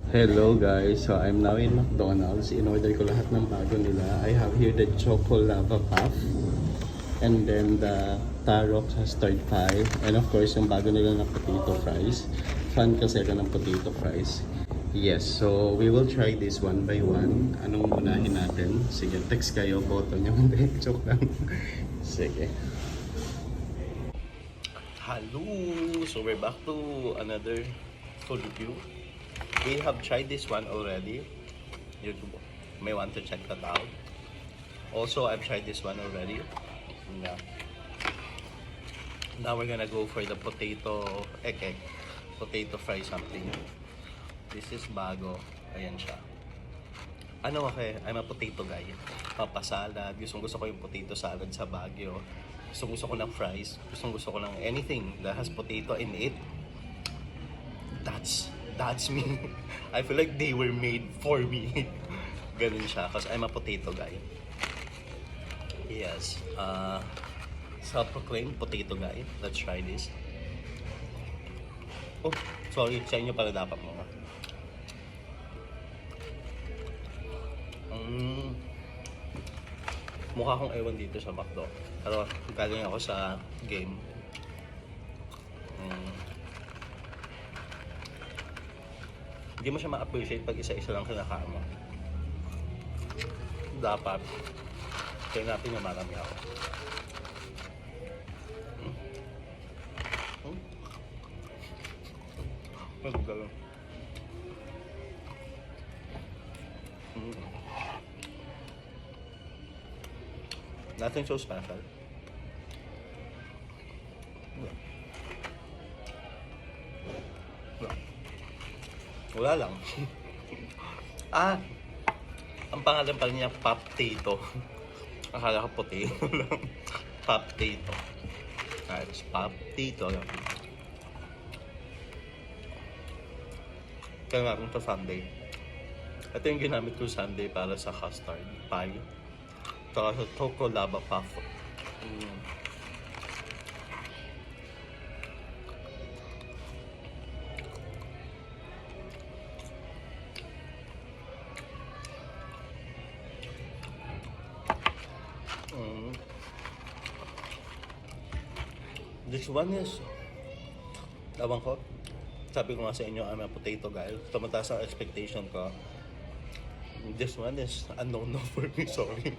Hello guys, so I'm now in McDonald's. In-order ko lahat ng bago nila. I have here the Choco Lava Puff. And then the Taro Custard Pie. And of course, yung bago nila na potato fries. Fan kasi ako ng potato fries. Yes, so we will try this one by one. Anong unahin natin? Sige, text kayo, boto nyo. Hindi, joke lang. Sige. Hello! So we're back to another food review. We have tried this one already. You may want to check that out. Also, I've tried this one already. Yeah. Now we're gonna go for the potato potato fry something. This is bago. Ayan siya. Ano okay, I'm a potato guy. Papasalad. Gusto ko yung potato salad sa Baguio. Gusto ko ng fries. Gusto ko ng anything that has potato in it. That's me. I feel like they were made for me. Ganun siya. Because I'm a potato guy. Yes. Self-proclaimed potato guy. Let's try this. Oh, sorry. Sa inyo pala dapat mo. Mukha akong ewan dito sa McDo. Pero galing ako sa game. Hindi mo siya ma-appreciate pag isa-isa lang kinakain mo. Dapat kaya natin yung marami ako. Magagalang. Nothing so special. Wala lang. Ang pangalan pala niya Pop-tato. Akala ko potato lang. Pop-tato. It's Pop-tato lang. Kaya nga kung Sunday. Ito yung ginamit ko Sunday para sa custard pie. Saka sa Choco Lava Puff. This one is, tawang ko, sabi ko nga sa inyo, I'm a potato guy. Tumataas ang expectation ko. This one is a no-no for me, sorry.